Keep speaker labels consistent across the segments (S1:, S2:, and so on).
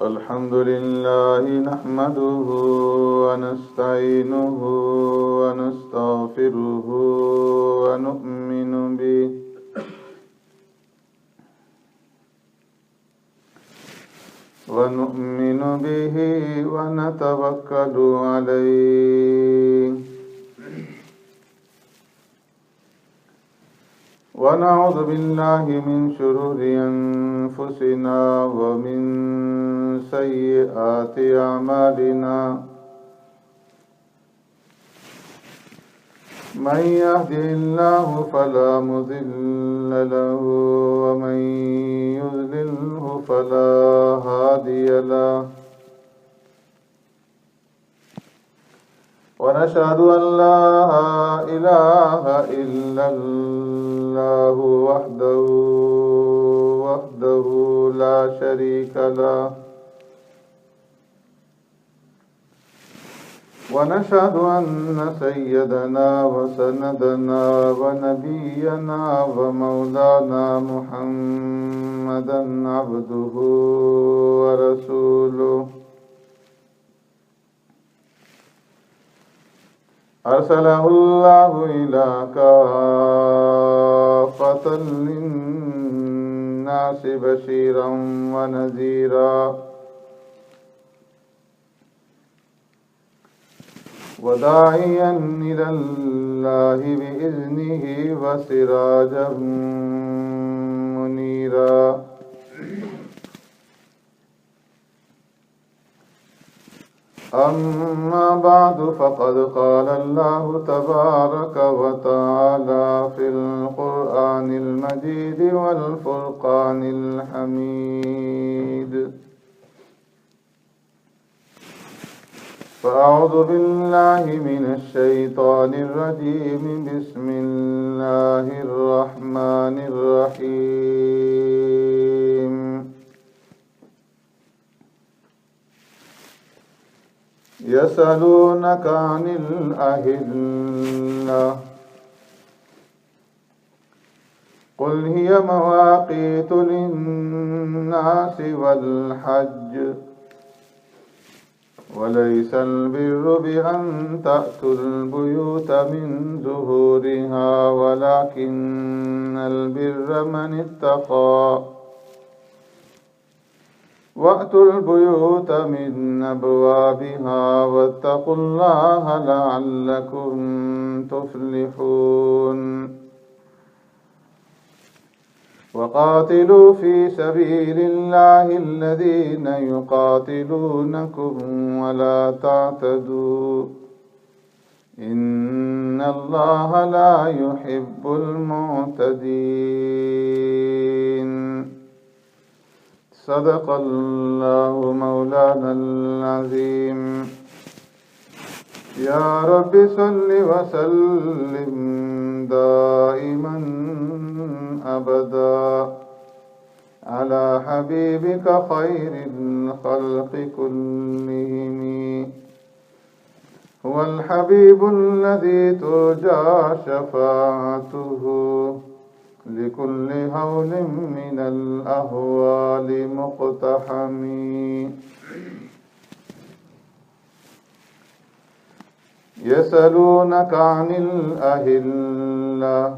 S1: الحمد لله نحمده ونستعينه ونستغفره ونؤمن به ونتوكل عليه ونعوذ بالله من شرور أنفسنا ومن سيئات أعمالنا من يهده الله فلا مضل له ومن يضلله فلا هادي له ونشهد أن لا إله إلا الله وحده لا شريك له ونشهد أن سيدنا وسندنا ونبينا ومولانا محمدا عبده ورسوله أرسله الله إلى كافة للناس بشيرا ونذيرا وداعيا إلى الله بإذنه وسراجا منيرا أما بعد فقد قال الله تبارك وتعالى في القرآن المجيد والفرقان الحميد فأعوذ بالله من الشيطان الرجيم بسم الله الرحمن الرحيم يسألونك عن الأهلة قل هي مواقيت للناس والحج وليس البر بأن تأتوا البيوت من ظهورها ولكن البر من اتقى وأتوا البيوت من أبوابها واتقوا الله لعلكم تفلحون وقاتلوا في سبيل الله الذين يقاتلونكم ولا تعتدوا إن الله لا يحب المعتدين صدق الله مولانا العظيم يا رب صل وسلم دائما أبدا على حبيبك خير الخلق كلهم هو الحبيب الذي ترجى شفاعته لكل هول من الأهوال مقتحم يسألونك عن الأهلة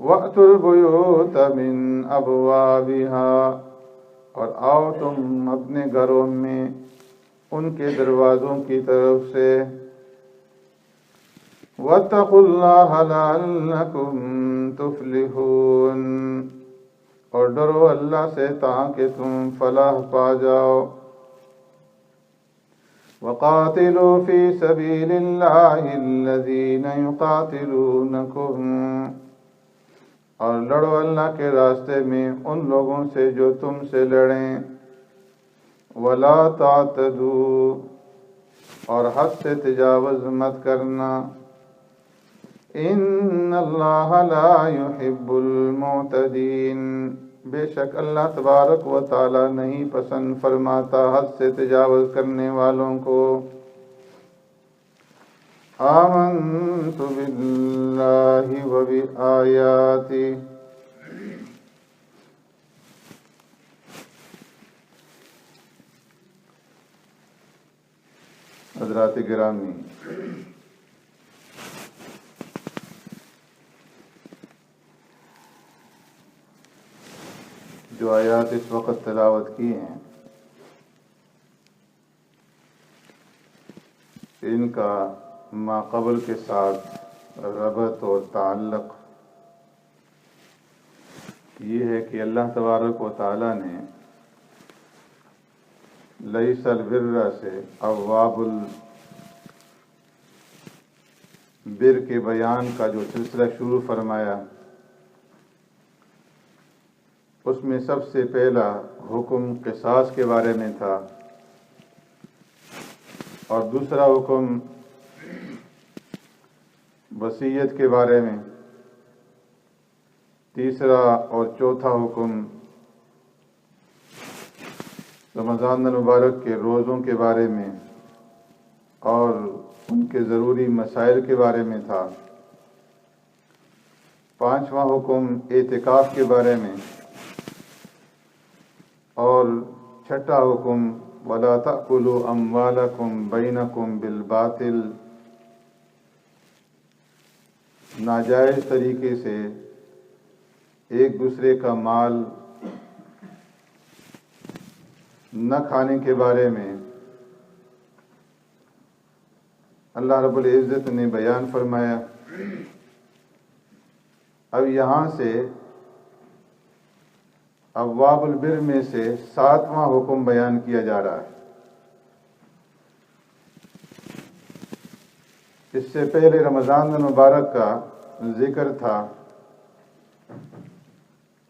S1: وَأْتُوا الْبُيُوتَ مِنْ أَبْوَابِهَا، اور آؤ تم اپنے گھروں میں ان کے دروازوں کی طرف سے، وَاتَّقُوا اللَّهَ لَعَلَّكُمْ تُفْلِحُونَ، اور ڈرو اللہ سے تاکہ تم فلاح پا جاؤ۔ وَقَاتِلُوا فِي سَبِيلِ اللَّهِ الَّذِينَ يُقَاتِلُونَكُمْ، اور لڑو اللہ کے راستے میں ان لوگوں سے جو تم سے لڑیں۔ وَلَا تَعْتَدُوا، اور حد سے تجاوز مت کرنا۔ إِنَّ اللَّهَ لَا يُحِبُّ الْمُعْتَدِينَ، بے شک اللہ تبارک و تعالی نہیں پسند فرماتا حد سے تجاوز کرنے والوں کو۔ آمنت باللہ وبآیاتہ، حضرات گرامی، جو آیات اس وقت تلاوت کی ہیں ان کا ما قبل کے ساتھ ربط اور تعلق یہ ہے کہ اللہ تبارک و تعالی نے لیس البر سے ابواب البر کے بیان کا جو سلسلہ شروع فرمایا، اس میں سب سے پہلا حکم قصاص کے بارے میں تھا، اور دوسرا حکم وصیت کے بارے میں، تیسرا اور چوتھا حکم رمضان المبارک کے روزوں کے بارے میں اور ان کے ضروری مسائل کے بارے میں تھا، پانچواں حکم اعتکاف کے بارے میں، اور چھٹا حکم وَلَا تَأْكُلُوا أَمْوَالَكُمْ بَيْنَكُمْ بِالْبَاطِلِ، ناجائز طریقے سے ایک دوسرے کا مال نہ کھانے کے بارے میں اللہ رب العزت نے بیان فرمایا۔ اب یہاں سے ابواب البر میں سے ساتواں حکم بیان کیا جا رہا ہے۔ اس سے پہلے رمضان المبارک کا ذکر تھا،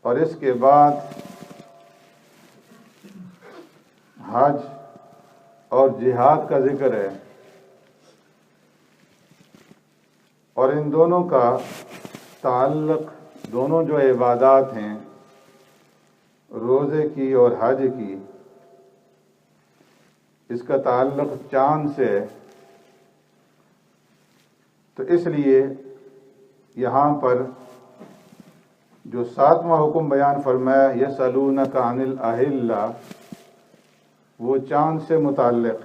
S1: اور اس کے بعد حج اور جہاد کا ذکر ہے، اور ان دونوں کا تعلق، دونوں جو عبادات ہیں روزے کی اور حج کی، اس کا تعلق چاند سے ہے، تو اس لیے یہاں پر جو ساتواں حکم بیان فرمایا یسألونک عن الأہلہ، وہ چاند سے متعلق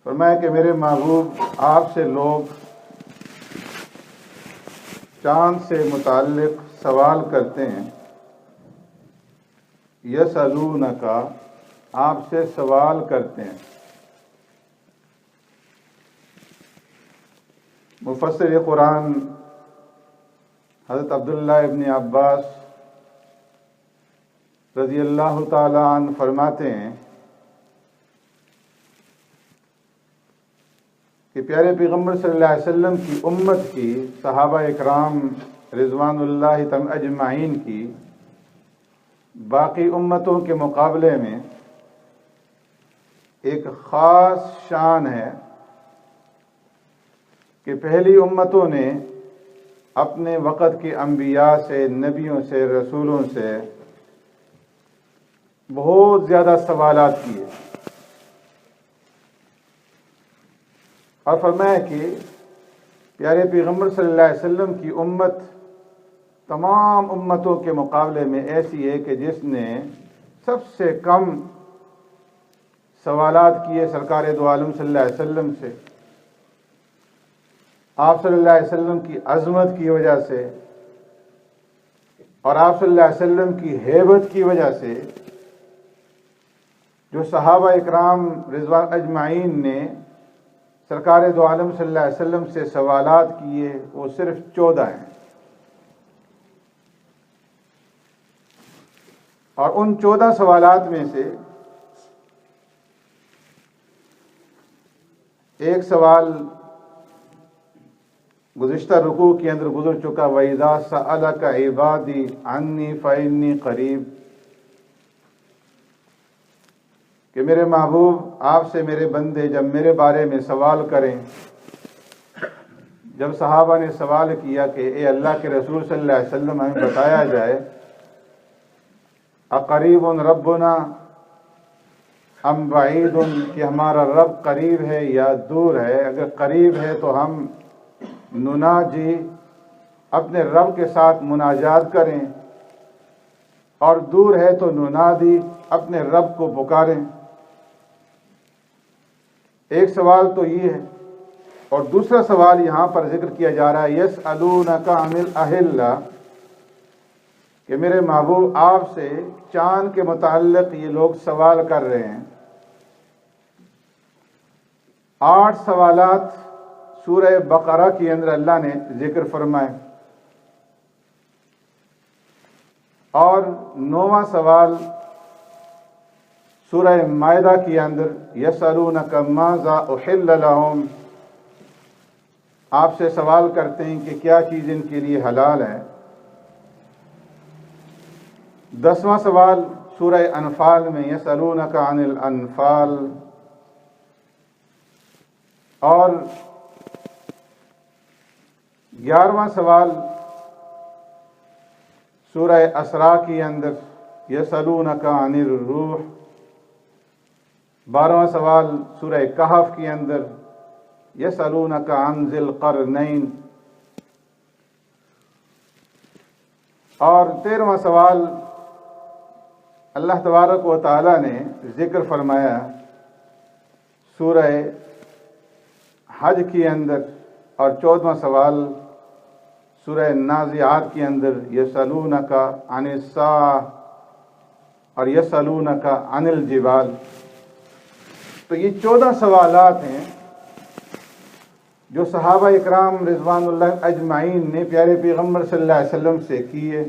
S1: فرمایا کہ میرے محبوب آپ سے لوگ چاند سے متعلق سوال کرتے ہیں۔ یسألونک، آپ سے سوال کرتے ہیں۔ مفسر قرآن حضرت عبداللہ ابن عباس رضی اللہ تعالی عنہ فرماتے ہیں کہ پیارے پیغمبر صلی اللہ علیہ وسلم کی امت کی، صحابہ اکرام رضوان اللہ تعالی اجمعین کی باقی امتوں کے مقابلے میں ایک خاص شان ہے کہ پہلی امتوں نے اپنے وقت کے انبیاء سے، نبیوں سے، رسولوں سے بہت زیادہ سوالات کیے، اور فرمایا کہ پیارے پیغمبر صلی اللہ علیہ وسلم کی امت تمام امتوں کے مقابلے میں ایسی ہے کہ جس نے سب سے کم سوالات کیے سرکار دو عالم صلی اللہ علیہ وسلم سے، آپ صلی اللہ علیہ وسلم کی عظمت کی وجہ سے اور آپ صلی اللہ علیہ وسلم کی ہیبت کی وجہ سے جو صحابہ اکرام رضوان اجمعین نے سرکار دو عالم صلی اللہ علیہ وسلم سے سوالات کیے وہ صرف 14 ہیں، اور ان 14 سوالات میں سے ایک سوال گزشتہ رکوع کے اندر گزر چکا، وَإِذَا سَأَلَكَ عِبَادِي عَنِّي فَإِنِّي قَرِيبٌ، کہ میرے محبوب آپ سے میرے بندے جب میرے بارے میں سوال کریں، جب صحابہ نے سوال کیا کہ اے اللہ کے رسول صلی اللہ علیہ وسلم ہمیں بتایا جائے اقریب ربنا ام بعید، کہ ہمارا رب قریب ہے یا دور ہے، اگر قریب ہے تو ہم نناجی اپنے رب کے ساتھ مناجات کریں، اور دور ہے تو ننادی اپنے رب کو پکاریں۔ ایک سوال تو یہ ہے، اور دوسرا سوال یہاں پر ذکر کیا جا رہا ہے یسألونک عن الأہلہ، کہ میرے محبوب آپ سے چاند کے متعلق یہ لوگ سوال کر رہے ہیں۔ 8 سوالات سورہ بقرہ کے اندر اللہ نے ذکر فرمائے، اور 9واں سوال سورہ مائدہ کے اندر یسألونک ماذا احل لہم، آپ سے سوال کرتے ہیں کہ کیا چیز ان کے لیے حلال ہے۔ 10واں سوال سورہ انفال میں یسألونک عن الانفال، اور 11واں سوال سورہ اسراء کے اندر یسألونک عن الروح، 12واں سوال سورہ کہف کے اندر یسألونک عن ذی القرنین، اور 13واں سوال اللہ تبارک و تعالی نے ذکر فرمایا سورہ حج کے اندر، اور 14واں سوال سورہ نازعات کے اندر یسألونک عن الساعہ اور یسألونک عن الجبال۔ تو یہ 14 سوالات ہیں جو صحابہ اکرام رضوان اللہ اجمعین نے پیارے پیغمبر صلی اللہ علیہ وسلم سے کیے۔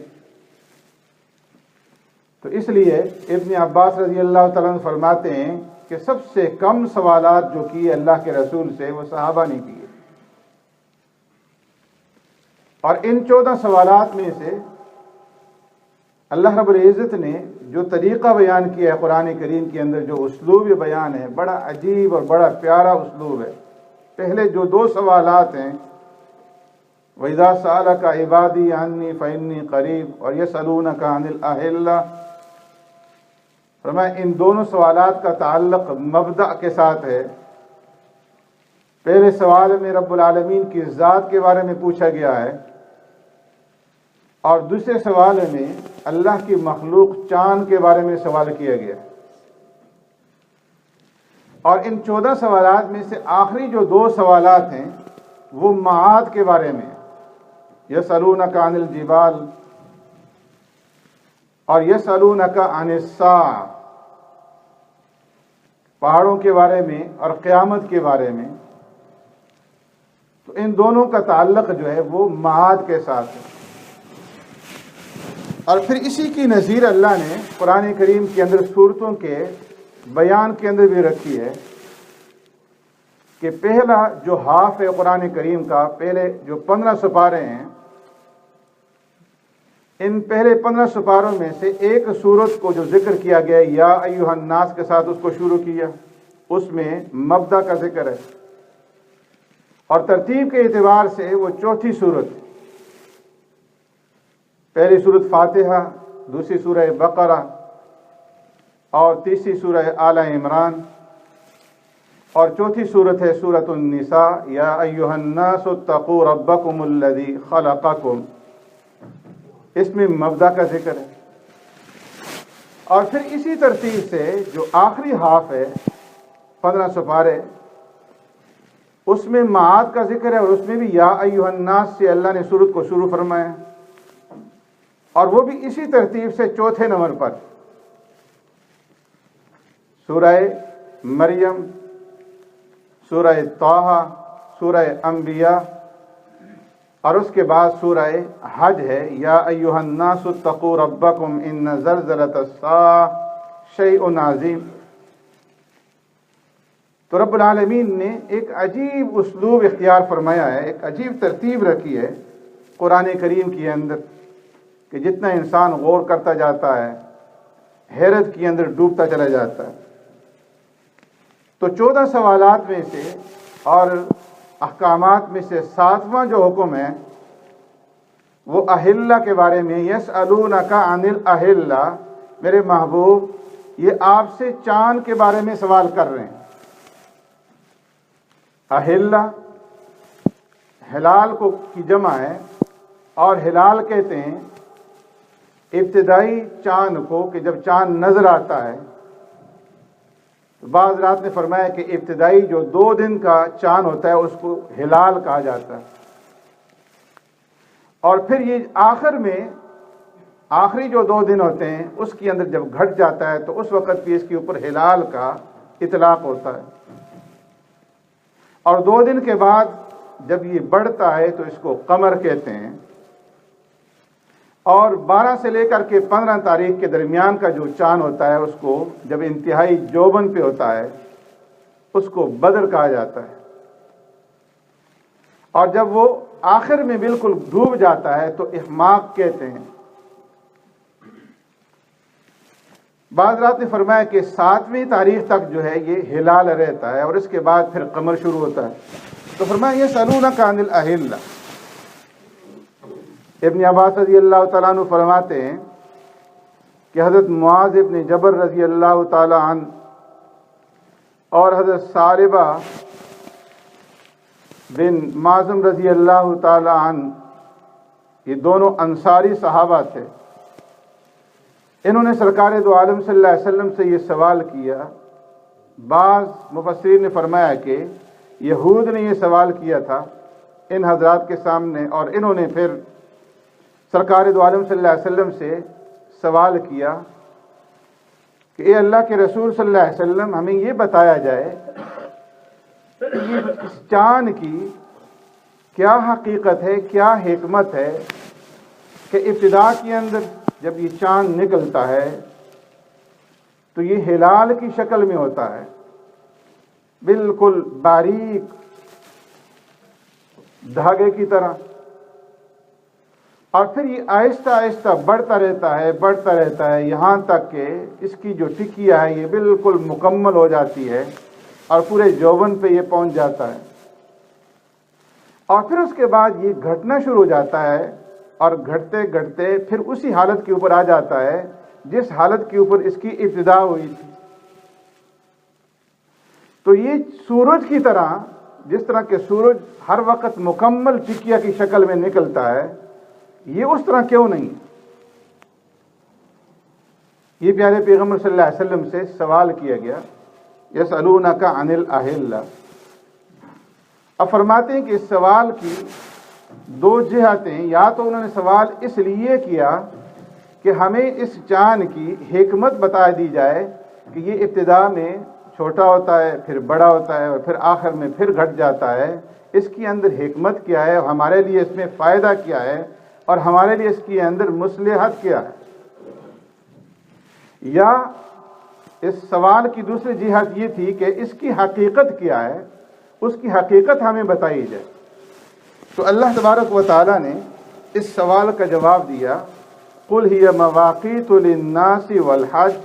S1: تو اس لیے ابن عباس رضی اللہ تعالیٰ عنہ فرماتے ہیں کہ سب سے کم سوالات جو کیے اللہ کے رسول سے وہ صحابہ نے کیے، اور ان 14 سوالات میں سے اللہ رب العزت نے جو طریقہ بیان کیا ہے قرآن کریم کے اندر، جو اسلوب بیان ہے، بڑا عجیب اور بڑا پیارا اسلوب ہے۔ پہلے جو 2 سوالات ہیں وَإِذَا سَأَلَكَ عِبَادِي عَنِّي فَإِنِّي قَرِيبٌ اور يَسْأَلُونَكَ عَنِ الْأَهِلَّةِ، فرمایا ان دونوں سوالات کا تعلق مبدأ کے ساتھ ہے۔ پہلے سوال میں رب العالمین کی ذات کے بارے میں پوچھا گیا ہے، اور دوسرے سوال میں اللہ کی مخلوق چاند کے بارے میں سوال کیا گیا، اور ان 14 سوالات میں سے آخری جو 2 سوالات ہیں وہ معاد کے بارے میں، یسألونک عن الجبال اور یسألونک عن الساعہ، پہاڑوں کے بارے میں اور قیامت کے بارے میں۔ تو ان دونوں کا تعلق جو ہے وہ معاد کے ساتھ ہے، اور پھر اسی کی نظیر اللہ نے قرآن کریم کے اندر صورتوں کے بیان کے اندر بھی رکھی ہے کہ پہلا جو ہاف ہے قرآن کریم کا، پہلے جو 15 سپارے ہیں، ان پہلے 15 سپاروں میں سے ایک سورت کو جو ذکر کیا گیا یا ایھا الناس کے ساتھ اس کو شروع کیا، اس میں مبدأ کا ذکر ہے، اور ترتیب کے اعتبار سے وہ چوتھی سورت، پہلی سورت فاتحہ، دوسری سورہ بقرہ، اور تیسری سورہ آل عمران، اور چوتھی سورت ہے سورۃ النساء، یا ایھا الناس اتقوا ربکم الذی خلقکم، اس میں مبدأ کا ذکر ہے۔ اور پھر اسی ترتیب سے جو آخری ہاف ہے 15 سپارے، اس میں معاد کا ذکر ہے اور اس میں بھی یا ایھا الناس سے اللہ نے سورت کو شروع فرمایا، اور وہ بھی اسی ترتیب سے چوتھے نمبر پر۔ سورہ مریم، سورہ طٰہٰ، سورہ انبیاء، اور اس کے بعد سورہ حج ہے، یا ایھا الناس اتقوا ربکم ان زلزلۃ الساعۃ شیء عظیم۔ تو رب العالمین نے ایک عجیب اسلوب اختیار فرمایا ہے، ایک عجیب ترتیب رکھی ہے قرآن کریم کے اندر، کہ جتنا انسان غور کرتا جاتا ہے حیرت کے اندر ڈوبتا چلا جاتا ہے۔ تو 14 سوالات میں سے اور احکامات میں سے 7واں جو حکم ہے وہ اہلہ کے بارے میں، یسألونک عن الاہلہ، میرے محبوب یہ آپ سے چاند کے بارے میں سوال کر رہے ہیں۔ اہلہ ہلال کو کی جمع ہے، اور ہلال کہتے ہیں ابتدائی چاند کو، کہ جب چاند نظر آتا ہے۔ بعض رات نے فرمایا کہ ابتدائی جو 2 دن کا چاند ہوتا ہے اس کو ہلال کہا جاتا ہے، اور پھر یہ آخر میں آخری جو 2 دن ہوتے ہیں اس کے اندر جب گھٹ جاتا ہے تو اس وقت بھی اس کے اوپر ہلال کا اطلاق ہوتا ہے، اور 2 دن کے بعد جب یہ بڑھتا ہے تو اس کو قمر کہتے ہیں، اور 12 سے لے کر کے 15 تاریخ کے درمیان کا جو چاند ہوتا ہے اس کو جب انتہائی جوبن پہ ہوتا ہے اس کو بدر کہا جاتا ہے، اور جب وہ آخر میں بالکل ڈوب جاتا ہے تو احماق کہتے ہیں۔ بعض رات نے فرمایا کہ 7ویں تاریخ تک جو ہے یہ ہلال رہتا ہے، اور اس کے بعد پھر قمر شروع ہوتا ہے۔ تو فرمایا یسألونک عن الاہلہ۔ ابن عباس رضی اللہ تعالیٰ عنہ فرماتے ہیں کہ حضرت معاذ ابن جبل رضی اللہ تعالیٰ عنہ اور حضرت ساربہ بن معظم رضی اللہ تعالیٰ عنہ، یہ دونوں انصاری صحابہ تھے، انہوں نے سرکار دو عالم صلی اللہ علیہ وسلم سے یہ سوال کیا۔ بعض مفسرین نے فرمایا کہ یہود نے یہ سوال کیا تھا ان حضرات کے سامنے، اور انہوں نے پھر سرکار دو عالم صلی اللہ علیہ وسلم سے سوال کیا کہ اے اللہ کے رسول صلی اللہ علیہ وسلم، ہمیں یہ بتایا جائے کہ یہ اس چاند کی کیا حقیقت ہے، کیا حکمت ہے کہ ابتدا کے اندر جب یہ چاند نکلتا ہے تو یہ ہلال کی شکل میں ہوتا ہے، بالکل باریک دھاگے کی طرح، اور پھر یہ آہستہ آہستہ بڑھتا رہتا ہے یہاں تک کہ اس کی جو ٹکیا ہے یہ بالکل مکمل ہو جاتی ہے اور پورے جوبن پہ یہ پہنچ جاتا ہے، اور پھر اس کے بعد یہ گھٹنا شروع ہو جاتا ہے، اور گھٹتے گھٹتے پھر اسی حالت کے اوپر آ جاتا ہے جس حالت کے اوپر اس کی ابتدا ہوئی تھی۔ تو یہ سورج کی طرح، جس طرح کہ سورج ہر وقت مکمل ٹکیا کی شکل میں نکلتا ہے، یہ اس طرح کیوں نہیں؟ یہ پیارے پیغمبر صلی اللہ علیہ وسلم سے سوال کیا گیا، یسألونک عن الاہلہ۔ اب فرماتے ہیں کہ اس سوال کی 2 جہتیں، یا تو انہوں نے سوال اس لیے کیا کہ ہمیں اس چاند کی حکمت بتا دی جائے کہ یہ ابتدا میں چھوٹا ہوتا ہے، پھر بڑا ہوتا ہے، اور پھر آخر میں پھر گھٹ جاتا ہے، اس کے اندر حکمت کیا ہے، ہمارے لیے اس میں فائدہ کیا ہے، اور ہمارے لیے اس کے اندر مصلحت کیا ہے۔ یا اس سوال کی دوسری جہت یہ تھی کہ اس کی حقیقت کیا ہے، اس کی حقیقت ہمیں بتائی جائے۔ تو اللہ تبارک و تعالیٰ نے اس سوال کا جواب دیا، قُلْ هِيَ مَوَاقِيتُ لِلنَّاسِ وَالْحَجِّ۔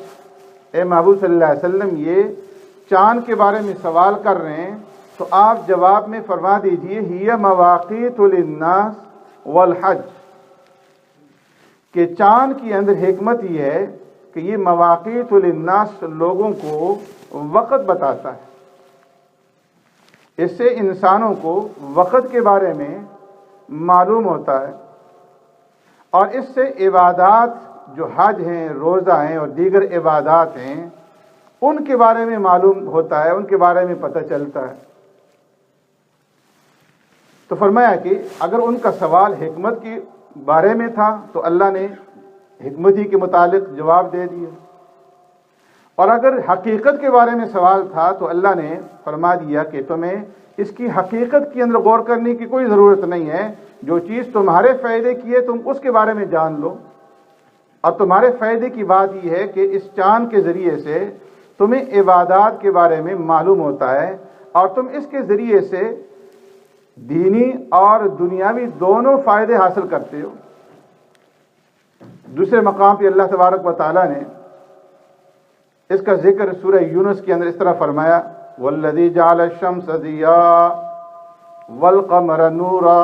S1: اے محبوب صلی اللہ علیہ وسلم، یہ چاند کے بارے میں سوال کر رہے ہیں تو آپ جواب میں فرما دیجئے هِيَ مَوَاقِيتُ لِلنَّاسِ وَالْحَجِّ، کہ چاند کی اندر حکمت یہ ہے کہ یہ مواقیت للناس لوگوں کو وقت بتاتا ہے، اس سے انسانوں کو وقت کے بارے میں معلوم ہوتا ہے، اور اس سے عبادات جو حج ہیں، روزہ ہیں اور دیگر عبادات ہیں ان کے بارے میں معلوم ہوتا ہے، ان کے بارے میں پتہ چلتا ہے۔ تو فرمایا کہ اگر ان کا سوال حکمت کے بارے میں تھا تو اللہ نے حکمت ہی کے متعلق جواب دے دیا، اور اگر حقیقت کے بارے میں سوال تھا تو اللہ نے فرما دیا کہ تمہیں اس کی حقیقت کے اندر غور کرنے کی کوئی ضرورت نہیں ہے، جو چیز تمہارے فائدے کی ہے تم اس کے بارے میں جان لو، اور تمہارے فائدے کی بات یہ ہے کہ اس چاند کے ذریعے سے تمہیں عبادات کے بارے میں معلوم ہوتا ہے، اور تم اس کے ذریعے سے دینی اور دنیاوی دونوں فائدے حاصل کرتے ہو۔ دوسرے مقام پہ اللہ تبارک و تعالیٰ نے اس کا ذکر سورہ یونس کے اندر اس طرح فرمایا، وَالَّذِي جَعَلَ الشَّمْسَ ضِيَاءً وَالْقَمَرَ نُورًا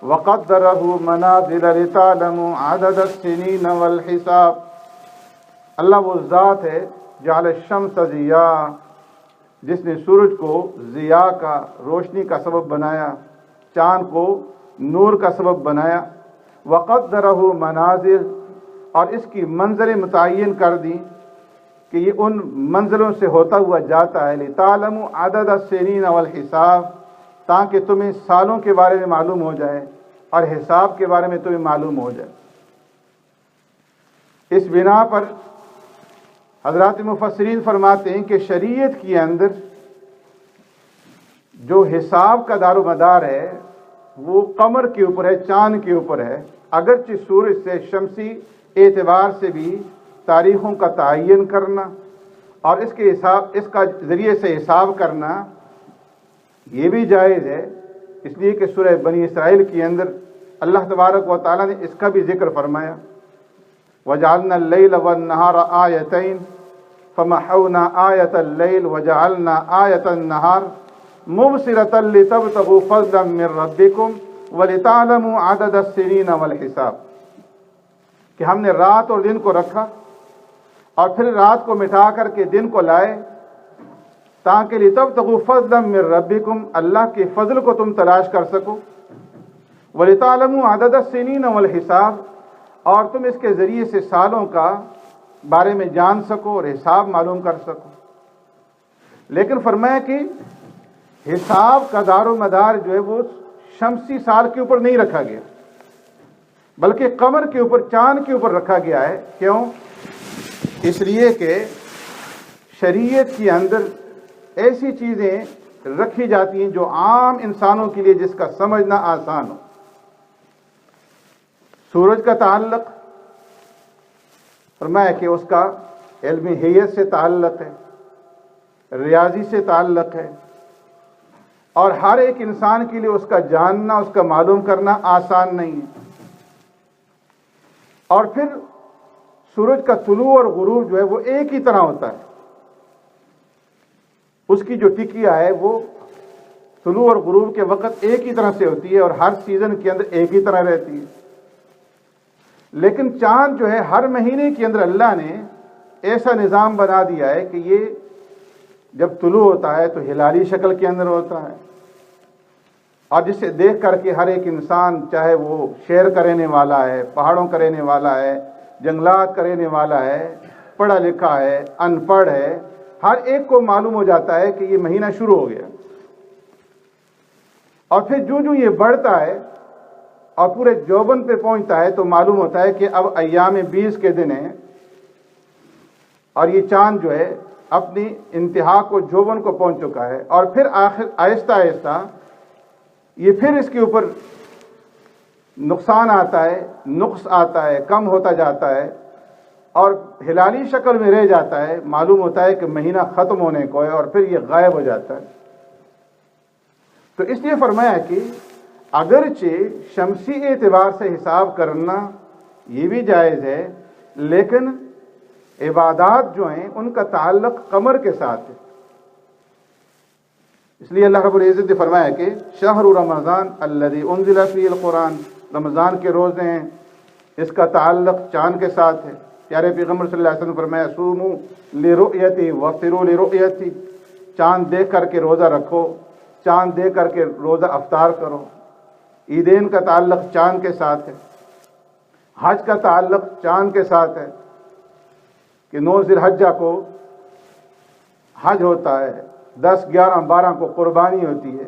S1: وَقَدَّرَهُ مَنَازِلَ لِتَعْلَمُوا عَدَدَ السِّنِينَ وَالْحِسَابَ۔ اللہ وہ ذات ہے جعل الشمس ضیاء، جس نے سورج کو ضیاء کا، روشنی کا سبب بنایا، چاند کو نور کا سبب بنایا، وَقَدَّرَهُ منازل، اور اس کی منزلیں متعین کر دی کہ یہ ان منزلوں سے ہوتا ہوا جاتا ہے، لِتَعْلَمُوا عَدَدَ السِّنِينَ وَالْحِسَابَ، تاکہ تمہیں سالوں کے بارے میں معلوم ہو جائے اور حساب کے بارے میں تمہیں معلوم ہو جائے۔ اس بنا پر حضرات مفسرین فرماتے ہیں کہ شریعت کے اندر جو حساب کا دار و مدار ہے وہ قمر کے اوپر ہے، چاند کے اوپر ہے، اگرچہ سورج سے شمسی اعتبار سے بھی تاریخوں کا تعین کرنا اور اس کا ذریعے سے حساب کرنا یہ بھی جائز ہے، اس لیے کہ سورہ بنی اسرائیل کے اندر اللہ تبارک و تعالیٰ نے اس کا بھی ذکر فرمایا، وَجَعَلْنَا اللَّيْلَ وَالنَّهَارَ آيَتَيْنِ فَمَحَوْنَا آيَةَ اللَّيْلِ وَجَعَلْنَا آيَةَ النَّهَارِ مُبْصِرَةً لِتَبْتَغُوا فَضْلًا مِّن رَّبِّكُمْ وَلِتَعْلَمُوا عَدَدَ السِّنِينَ وَالْحِسَابَ، کہ ہم نے رات اور دن کو رکھا اور پھر رات کو مٹا کر کے دن کو لائے تاکہ لِتَبْتَغُوا فَضْلًا مِّن رَّبِّكُمْ، اللہ کے فضل کو تم تلاش کر سکو، وَلِتَعْلَمُوا عَدَدَ السِّنِينَ وَالْحِسَابَ، اور تم اس کے ذریعے سے سالوں کا بارے میں جان سکو اور حساب معلوم کر سکو۔ لیکن فرمایا کہ حساب کا دار و مدار جو ہے وہ شمسی سال کے اوپر نہیں رکھا گیا، بلکہ قمر کے اوپر، چاند کے اوپر رکھا گیا ہے۔ کیوں؟ اس لیے کہ شریعت کے اندر ایسی چیزیں رکھی جاتی ہیں جو عام انسانوں کے لیے جس کا سمجھنا آسان ہو۔ سورج کا تعلق فرمایا کہ اس کا علم حیت سے تعلق ہے، ریاضی سے تعلق ہے، اور ہر ایک انسان کے لیے اس کا جاننا، اس کا معلوم کرنا آسان نہیں ہے۔ اور پھر سورج کا طلوع اور غروب جو ہے وہ ایک ہی طرح ہوتا ہے، اس کی جو ٹکیا ہے وہ طلوع اور غروب کے وقت ایک ہی طرح سے ہوتی ہے اور ہر سیزن کے اندر ایک ہی طرح رہتی ہے۔ لیکن چاند جو ہے ہر مہینے کے اندر اللہ نے ایسا نظام بنا دیا ہے کہ یہ جب طلوع ہوتا ہے تو ہلالی شکل کے اندر ہوتا ہے، اور جسے دیکھ کر کے ہر ایک انسان، چاہے وہ شہر کا رہنے والا ہے، پہاڑوں کا رہنے والا ہے، جنگلات کا رہنے والا ہے، پڑھا لکھا ہے، ان پڑھ ہے، ہر ایک کو معلوم ہو جاتا ہے کہ یہ مہینہ شروع ہو گیا۔ اور پھر جو یہ بڑھتا ہے اور پورے جوبن پہ پہنچتا ہے تو معلوم ہوتا ہے کہ اب ایام 20 کے دن ہیں، اور یہ چاند جو ہے اپنی انتہا کو، جوبن کو پہنچ چکا ہے، اور پھر آخر آہستہ آہستہ یہ پھر اس کے اوپر نقصان آتا ہے، نقص آتا ہے، کم ہوتا جاتا ہے، اور ہلالی شکل میں رہ جاتا ہے، معلوم ہوتا ہے کہ مہینہ ختم ہونے کو ہے، اور پھر یہ غائب ہو جاتا ہے۔ تو اس لیے فرمایا کہ اگرچہ شمسی اعتبار سے حساب کرنا یہ بھی جائز ہے، لیکن عبادات جو ہیں ان کا تعلق قمر کے ساتھ ہے۔ اس لیے اللہ رب العزت نے فرمایا کہ شہر رمضان الذی انزل فیہ القرآن، رمضان کے روزے ہیں، اس کا تعلق چاند کے ساتھ ہے۔ پیارے پیغمبر صلی اللہ علیہ وسلم نے فرمایا صوموا لرؤیتی وافطروا لرؤیتی، چاند دیکھ کر کے روزہ رکھو، چاند دیکھ کر کے روزہ افطار کرو۔ عیدین کا تعلق چاند کے ساتھ ہے، حج کا تعلق چاند کے ساتھ ہے کہ 9 ذی الحجہ کو حج ہوتا ہے، 10، 11، 12 کو قربانی ہوتی ہے،